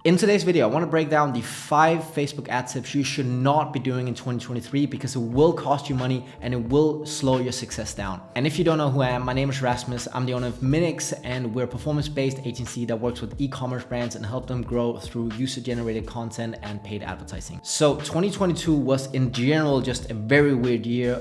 In today's video, I want to break down the 5 Facebook ad tips you should not be doing in 2023 because it will cost you money and it will slow your success down. And if you don't know who I am, my name is Rasmus. I'm the owner of Minix, and we're a performance-based agency that works with e-commerce brands and help them grow through user-generated content and paid advertising. So 2022 was in general just a very weird year,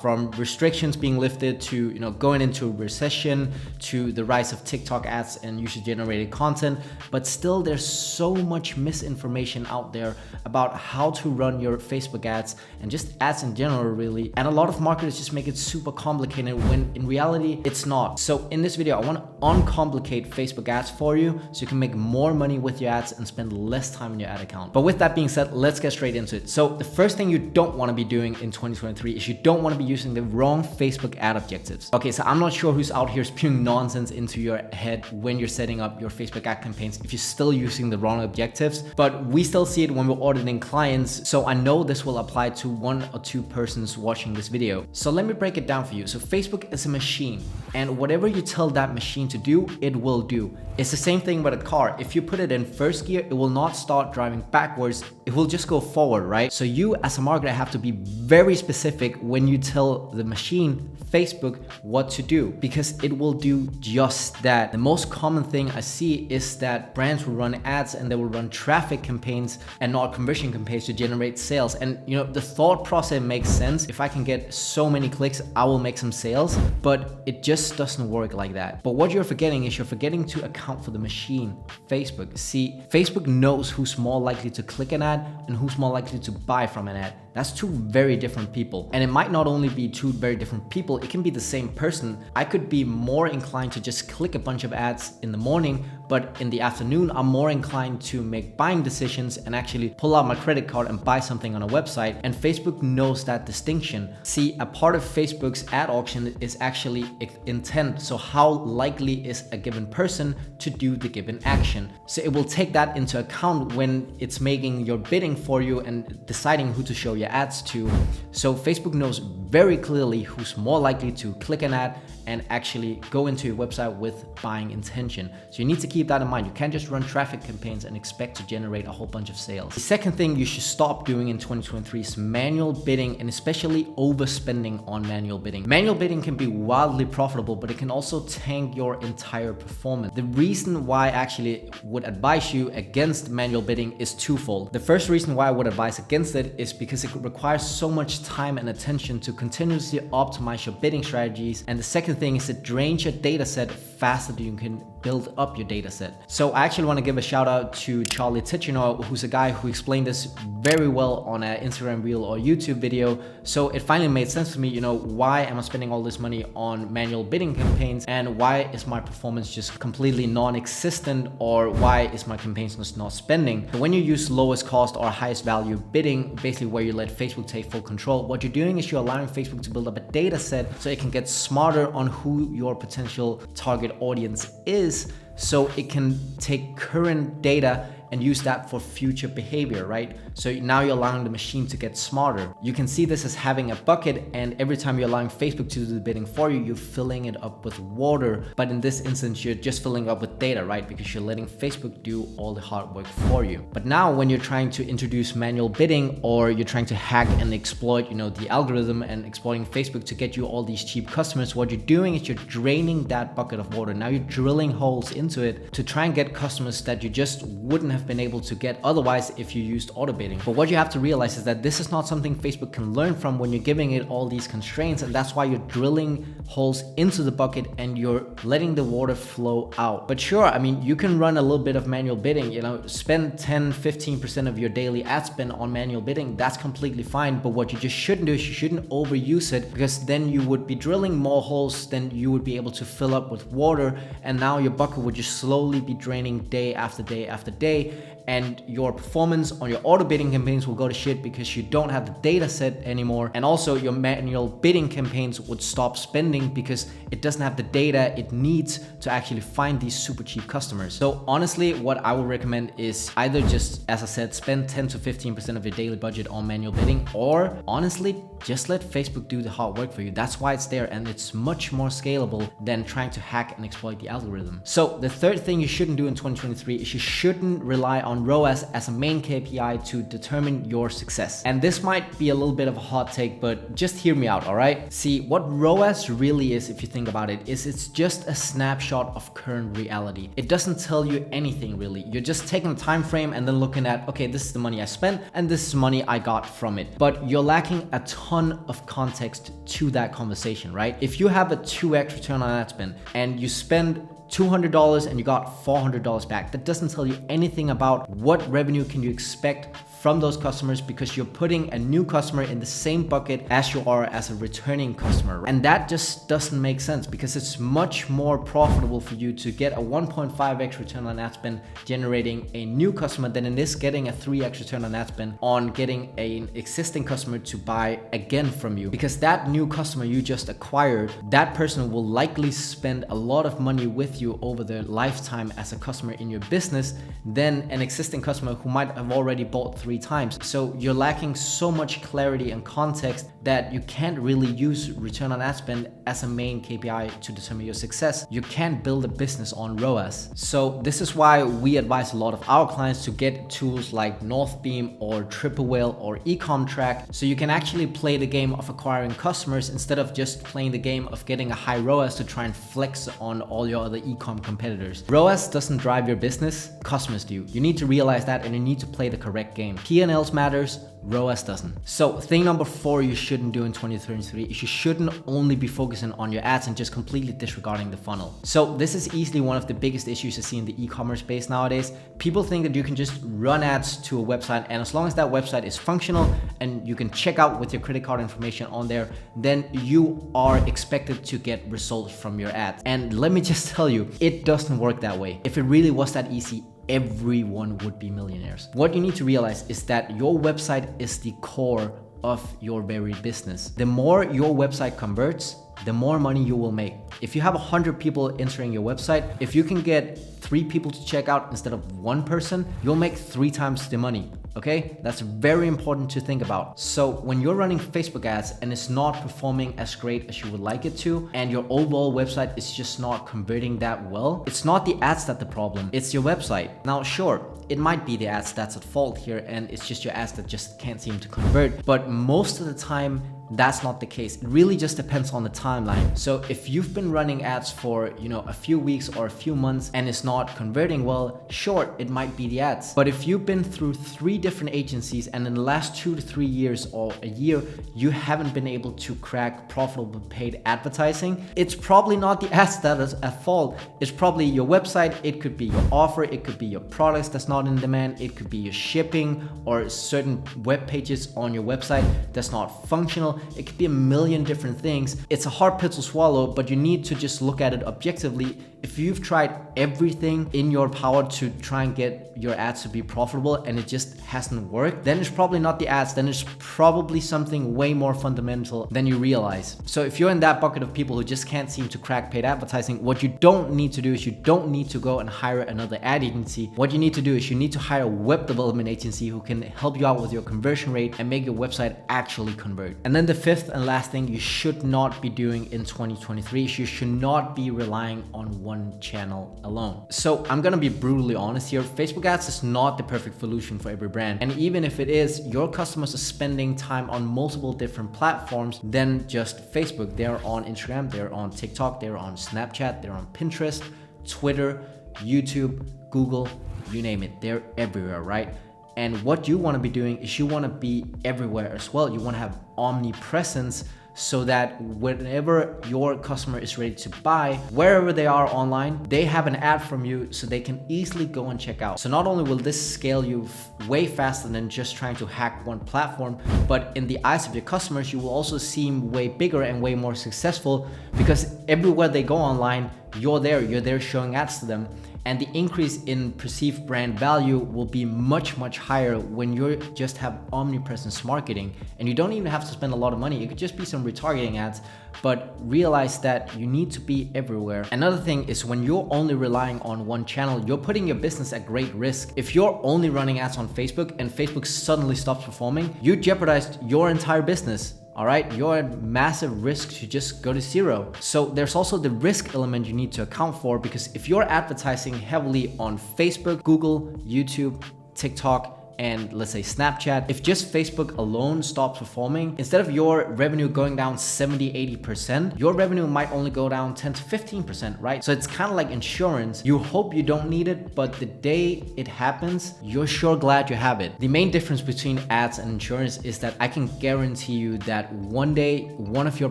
from restrictions being lifted to going into a recession to the rise of TikTok ads and user-generated content. But still, there's so much misinformation out there about how to run your Facebook ads and just ads in general, really. And a lot of marketers just make it super complicated when in reality it's not. So in this video, I want to uncomplicate Facebook ads for you so you can make more money with your ads and spend less time in your ad account. But with that being said, let's get straight into it. So the first thing you don't want to be doing in 2023 is you don't want to be using the wrong Facebook ad objectives. Okay, so I'm not sure who's out here spewing nonsense into your head when you're setting up your Facebook ad campaigns if you're still using the wrong objectives, but we still see it when we're auditing clients. So I know this will apply to 1 or 2 persons watching this video. So let me break it down for you. So Facebook is a machine, and whatever you tell that machine to do, it will do. It's the same thing with a car. If you put it in first gear, it will not start driving backwards. It will just go forward, right? So you as a marketer have to be very specific when you tell the machine, Facebook, what to do, because it will do just that. The most common thing I see is that brands will run ads and they will run traffic campaigns and not conversion campaigns to generate sales. And the thought process makes sense. If I can get so many clicks, I will make some sales, but it just doesn't work like that. But what you're forgetting is you're forgetting to account for the machine, Facebook. See, Facebook knows who's more likely to click an ad and who's more likely to buy from an ad. That's 2 very different people. And it might not only be 2 very different people, it can be the same person. I could be more inclined to just click a bunch of ads in the morning, but in the afternoon, I'm more inclined to make buying decisions and actually pull out my credit card and buy something on a website. And Facebook knows that distinction. See, a part of Facebook's ad auction is actually intent. So how likely is a given person to do the given action? So it will take that into account when it's making your bidding for you and deciding who to show your ads to. So Facebook knows very clearly who's more likely to click an ad and actually go into your website with buying intention. So you need to keep that in mind. You can't just run traffic campaigns and expect to generate a whole bunch of sales. The second thing you should stop doing in 2023 is manual bidding, and especially overspending on manual bidding. Manual bidding can be wildly profitable, but it can also tank your entire performance. The reason why I actually would advise you against manual bidding is twofold. The first reason why I would advise against it is because it requires so much time and attention to continuously optimize your bidding strategies. And the second thing is it drains your data set faster than you can build up your data set. So I actually want to give a shout out to Charlie Tichenor, who's a guy who explained this very well on an Instagram reel or YouTube video. So it finally made sense to me, why am I spending all this money on manual bidding campaigns, and why is my performance just completely non-existent, or why is my campaigns just not spending? But when you use lowest cost or highest value bidding, basically where you let Facebook take full control, what you're doing is you're allowing Facebook to build up a data set so it can get smarter on who your potential target audience is, so it can take current data and use that for future behavior, right? So now you're allowing the machine to get smarter. You can see this as having a bucket, and every time you're allowing Facebook to do the bidding for you, you're filling it up with water. But in this instance, you're just filling up with data, right? Because you're letting Facebook do all the hard work for you. But now when you're trying to introduce manual bidding, or you're trying to hack and exploit, the algorithm and exploiting Facebook to get you all these cheap customers, what you're doing is you're draining that bucket of water. Now you're drilling holes into it to try and get customers that you just wouldn't have been able to get otherwise if you used auto bidding. But what you have to realize is that this is not something Facebook can learn from when you're giving it all these constraints, and that's why you're drilling holes into the bucket and you're letting the water flow out. But sure, you can run a little bit of manual bidding, spend 10-15% of your daily ad spend on manual bidding. That's completely fine. But what you just shouldn't do is you shouldn't overuse it, because then you would be drilling more holes than you would be able to fill up with water, and now your bucket would just slowly be draining day after day after day. And your performance on your auto bidding campaigns will go to shit because you don't have the data set anymore. And also your manual bidding campaigns would stop spending because it doesn't have the data it needs to actually find these super cheap customers. So honestly, what I would recommend is either just, as I said, spend 10-15% of your daily budget on manual bidding, or honestly, just let Facebook do the hard work for you. That's why it's there, and it's much more scalable than trying to hack and exploit the algorithm. So the third thing you shouldn't do in 2023 is you shouldn't rely on ROAS as a main KPI to determine your success. And this might be a little bit of a hot take, but just hear me out, all right? See, what ROAS really is, if you think about it, is it's just a snapshot of current reality. It doesn't tell you anything really. You're just taking a time frame and then looking at, okay, this is the money I spent and this is money I got from it. But you're lacking a ton of context to that conversation, right? If you have a 2x return on ad spend and you spend $200 and you got $400 back, that doesn't tell you anything about what revenue can you expect from those customers, because you're putting a new customer in the same bucket as you are as a returning customer. And that just doesn't make sense, because it's much more profitable for you to get a 1.5x return on ad spend generating a new customer than it is getting a 3x return on ad spend on getting an existing customer to buy again from you. Because that new customer you just acquired, that person will likely spend a lot of money with you over their lifetime as a customer in your business than an existing customer who might have already bought 3 times. So you're lacking so much clarity and context that you can't really use return on ad spend as a main KPI to determine your success. You can't build a business on ROAS. So this is why we advise a lot of our clients to get tools like Northbeam or Triple Whale or eComTrack, so you can actually play the game of acquiring customers instead of just playing the game of getting a high ROAS to try and flex on all your other ecom competitors. ROAS doesn't drive your business, customers do. You need to realize that, and you need to play the correct game. P&Ls matters, ROAS doesn't. So thing number 4 you shouldn't do in 2023 is you shouldn't only be focusing on your ads and just completely disregarding the funnel. So this is easily one of the biggest issues I see in the e-commerce space nowadays. People think that you can just run ads to a website, and as long as that website is functional and you can check out with your credit card information on there, then you are expected to get results from your ads. And let me just tell you, it doesn't work that way. If it really was that easy, everyone would be millionaires. What you need to realize is that your website is the core of your very business. The more your website converts, the more money you will make. If you have 100 people entering your website, if you can get 3 people to check out instead of 1 person, you'll make 3 times the money. Okay, that's very important to think about. So when you're running Facebook ads and it's not performing as great as you would like it to, and your overall website is just not converting that well, it's not the ads that's the problem, it's your website. Now sure, it might be the ads that's at fault here, and it's just your ads that just can't seem to convert, but most of the time that's not the case. It really just depends on the timeline. So if you've been running ads for, a few weeks or a few months and it's not converting well, sure, it might be the ads. But if you've been through 3 different agencies and in the last 2 to 3 years or a year, you haven't been able to crack profitable paid advertising, it's probably not the ads that is at fault. It's probably your website. It could be your offer. It could be your products that's not in demand. It could be your shipping or certain web pages on your website that's not functional. It could be a million different things. It's a hard pill to swallow, but you need to just look at it objectively. If you've tried everything in your power to try and get your ads to be profitable and it just hasn't worked, then it's probably not the ads, then it's probably something way more fundamental than you realize. So if you're in that bucket of people who just can't seem to crack paid advertising, what you don't need to do is you don't need to go and hire another ad agency. What you need to do is you need to hire a web development agency who can help you out with your conversion rate and make your website actually convert. And then the 5th and last thing you should not be doing in 2023 is you should not be relying on one channel alone. So I'm gonna be brutally honest here. Facebook ads is not the perfect solution for every brand. And even if it is, your customers are spending time on multiple different platforms than just Facebook. They're on Instagram, they're on TikTok, they're on Snapchat, they're on Pinterest, Twitter, YouTube, Google, you name it. They're everywhere, right? And what you want to be doing is you want to be everywhere as well. You want to have omnipresence so that whenever your customer is ready to buy, wherever they are online, they have an ad from you so they can easily go and check out. So not only will this scale you way faster than just trying to hack one platform, but in the eyes of your customers, you will also seem way bigger and way more successful because everywhere they go online, you're there showing ads to them. And the increase in perceived brand value will be much, much higher when you just have omnipresence marketing. And you don't even have to spend a lot of money. It could just be some retargeting ads, but realize that you need to be everywhere. Another thing is when you're only relying on one channel, you're putting your business at great risk. If you're only running ads on Facebook and Facebook suddenly stops performing, you jeopardized your entire business. all right, you're at massive risk to just go to zero. So there's also the risk element you need to account for, because if you're advertising heavily on Facebook, Google, YouTube, TikTok, and let's say Snapchat, if just Facebook alone stops performing, instead of your revenue going down 70-80%, your revenue might only go down 10 to 15%, right? So it's kind of like insurance. You hope you don't need it, but the day it happens, you're sure glad you have it. The main difference between ads and insurance is that I can guarantee you that one day one of your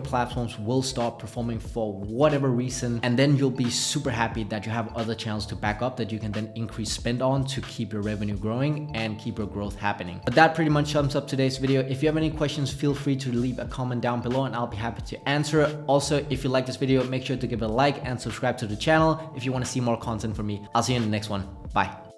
platforms will stop performing for whatever reason, and then you'll be super happy that you have other channels to back up that you can then increase spend on to keep your revenue growing and keep your growth happening. But that pretty much sums up today's video. If you have any questions, feel free to leave a comment down below and I'll be happy to answer. Also, if you like this video, make sure to give it a like and subscribe to the channel if you want to see more content from me. I'll see you in the next one. Bye.